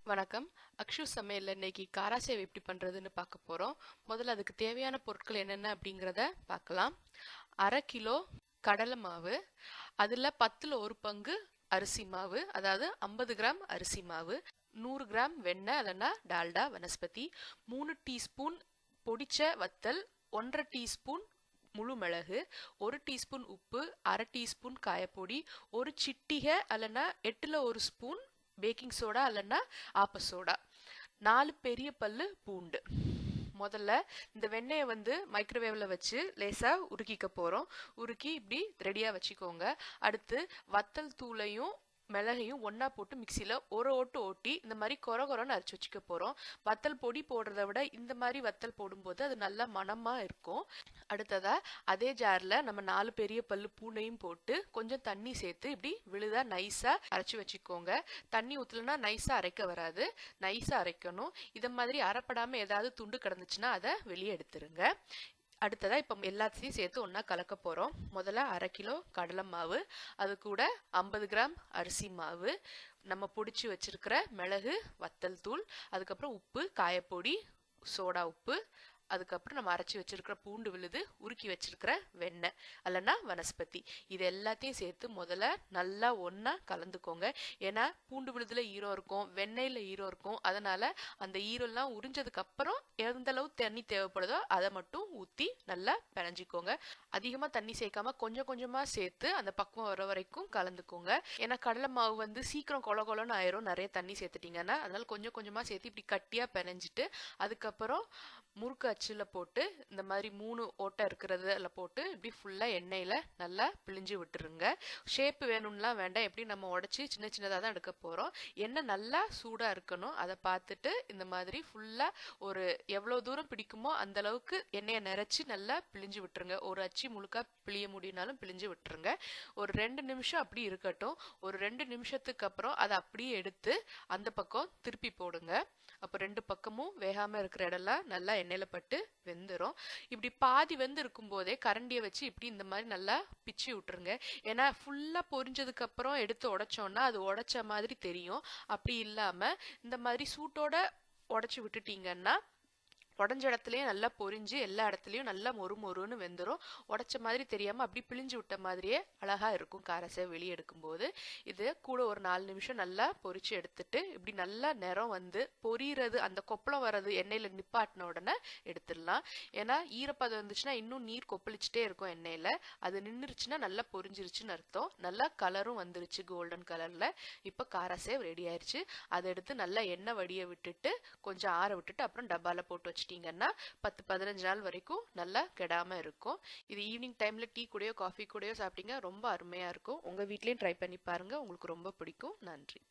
வணக்கம். அக்ஷு சமையல்ல இன்னைக்கு காரா சேவ் எப்படி பண்றதுன்னு பார்க்க போறோம். முதல்ல அதுக்கு தேவையான பொருட்கள் என்னென்ன அப்படிங்கிறத பார்க்கலாம். 1/2 கிலோ கடலை மாவு, அதுல 10ல் 1 பங்கு அரிசி மாவு, அதாவது 50 கிராம் அரிசி மாவு, 100 கிராம் வெண்ணெய் இல்லைன்னா டால்டா வனஸ்பதி, 3 டீஸ்பூன் பொடிச்ச வத்தல், 1/2 டீஸ்பூன் முழு மிளகு, 1 டீஸ்பூன் உப்பு, 1/2 டீஸ்பூன் காயப்பொடி, ஒரு சிட்டிகை அல்லனா 8ல் 1 ஸ்பூன் பேக்கிங் சோடா அல்லனா ஆப்ப சோடா, 4 பெரிய பல்லு பூண்டு. முதல்ல இந்த வெண்ணெயை மைக்ரோவேவ்ல வச்சு லேசா உருக்கிக்க போறோம். உருக்கி இப்படி ரெடியா வச்சுக்கோங்க. அடுத்து வத்தல் தூளையும் மிளகையும் ஒன்னா போட்டு மிக்சியில ஒரு ஓட்டு ஓட்டி இந்த மாதிரி கொரன்னு அரைச்சு வச்சுக்க போறோம். வத்தல் பொடி போடுறத விட இந்த மாதிரி வத்தல் போடும்போது அது நல்ல மணமா இருக்கும். அடுத்ததா அதே ஜார்ல நம்ம 4 பெரிய பல்லு பூண்டையும் போட்டு கொஞ்சம் தண்ணி சேர்த்து இப்படி விழுதா நைஸா அரைச்சு வச்சுக்கோங்க. தண்ணி ஊத்தலன்னா நைஸா அரைக்க வராது, நைஸா அரைக்கணும். இத மாதிரி அரைப்படாம ஏதாவது துண்டு கிடந்துச்சுன்னா அதை வெளியே எடுத்துருங்க. அடுத்ததா இப்ப எல்லாத்தையும் சேர்த்து ஒன்னா கலக்க போறோம். முதல்ல 1/2 கிலோ கடலை மாவு, அது கூட 50 கிராம் அரிசி மாவு, நம்ம பொடிச்சு வச்சிருக்கிற மிளகு வத்தல் தூள், அதுக்கப்புறம் உப்பு, காயப்பொடி, சோடா உப்பு, அதுக்கப்புறம் நம்ம அரைச்சி வச்சிருக்கிற பூண்டு விழுது, உருக்கி வச்சிருக்கிற வெண்ணெய் அல்லனா வனஸ்பதி, இது எல்லாத்தையும் சேர்த்து முதல்ல நல்லா ஒன்னா கலந்துக்கோங்க. ஏன்னா பூண்டு விழுதுல ஈரம் இருக்கும், வெண்ணெயில ஈரம் இருக்கும். அதனால அந்த ஈரம்லாம் உறிஞ்சதுக்கு அப்புறம் எந்த அளவு தண்ணி தேவைப்படுதோ அதை மட்டும் ஊத்தி நல்லா பிணைஞ்சிக்கோங்க. அதிகமா தண்ணி சேர்க்காம கொஞ்சம் கொஞ்சமா சேர்த்து அந்த பக்குவம் வர வரைக்கும் கலந்துக்கோங்க. ஏன்னா கடலை மாவு சீக்கிரம் கொலன்னு ஆயிரும் நிறைய தண்ணி சேர்த்துட்டீங்கன்னா. அதனால கொஞ்சம் கொஞ்சமா சேர்த்து இப்படி கட்டியா பிணைஞ்சிட்டு அதுக்கப்புறம் முறுக்கு அச்சுல போட்டு இந்த மாதிரி 3 ஓட்டை இருக்கிறதுல போட்டு இப்படி ஃபுல்லா எண்ணெயில நல்லா பிழிஞ்சு விட்டுருங்க. ஷேப் வேணும்லாம் வேண்டாம், எப்படி நம்ம உடைச்சு சின்ன சின்னதாக தான் எடுக்க போறோம். எண்ணெய் நல்லா சூடா இருக்கணும். அதை பார்த்துட்டு இந்த மாதிரி ஃபுல்லா ஒரு எவ்வளவு தூரம் பிடிக்குமோ அந்த அளவுக்கு எண்ணெயை நிறைச்சி நல்லா பிழிஞ்சு விட்டுருங்க. ஒரு அச்சு முழுக்கா பிழிய முடியினாலும் பிழிஞ்சு விட்டுருங்க. ஒரு 2 நிமிஷம் அப்படி இருக்கட்டும். ஒரு 2 நிமிஷத்துக்கு அப்புறம் அதை அப்படியே எடுத்து அந்த பக்கம் திருப்பி போடுங்க. அப்ப 2 பக்கமும் வேகாம இருக்கிற இடம்லாம் நல்லா எண்ணெயில பட்டு வெந்துரும். இப்படி பாதி வெந்து இருக்கும் போதே கரண்டியை வச்சு இப்படி இந்த மாதிரி நல்லா பிச்சு விட்டுருங்க. ஏன்னா ஃபுல்லா பொரிஞ்சதுக்கு அப்புறம் எடுத்து உடைச்சோம்னா அது உடைச்ச மாதிரி தெரியும். அப்படி இல்லாம இந்த மாதிரி சூட்டோட உடைச்சு விட்டுட்டீங்கன்னா உடஞ்ச இடத்துலயும் நல்லா பொரிஞ்சு எல்லா இடத்துலயும் நல்லா மொறுன்னு வெந்துரும். உடைச்ச மாதிரி தெரியாம அப்படி பிழிஞ்சு விட்ட மாதிரியே அழகா இருக்கும் காரசேவ் வெளியே எடுக்கும் போது. இது கூட ஒரு 4 நிமிஷம் நல்லா பொரிச்சு எடுத்துட்டு இப்படி நல்லா நிறம் பொரியிறது, அந்த கொப்பளம் வர்றது எண்ணெயில நிப்பாட்டின உடனே எடுத்துடலாம். ஏன்னா ஈரப்பதம் இருந்துச்சுன்னா இன்னும் நீர் கொப்பளிச்சுட்டே இருக்கும் எண்ணெயில. அது நின்றுச்சுன்னா நல்லா பொரிஞ்சிருச்சுன்னு அர்த்தம். நல்லா கலரும் வந்துருச்சு கோல்டன் கலர்ல. இப்ப காரசேவ் ரெடி ஆயிருச்சு. அதை எடுத்து நல்லா எண்ணெய் வடிய விட்டுட்டு கொஞ்சம் ஆற விட்டுட்டு அப்புறம் டப்பால போட்டு வச்சு 10-15 நாள் வரைக்கும் நல்லா கெடாம இருக்கும். இது ஈவினிங் டைம்ல டீ கூடயோ காஃபி கூடயோ சாப்பிட்டீங்க ரொம்ப அருமையா இருக்கும். உங்க வீட்லயும் ட்ரை பண்ணி பாருங்க, உங்களுக்கு ரொம்ப பிடிக்கும். நன்றி.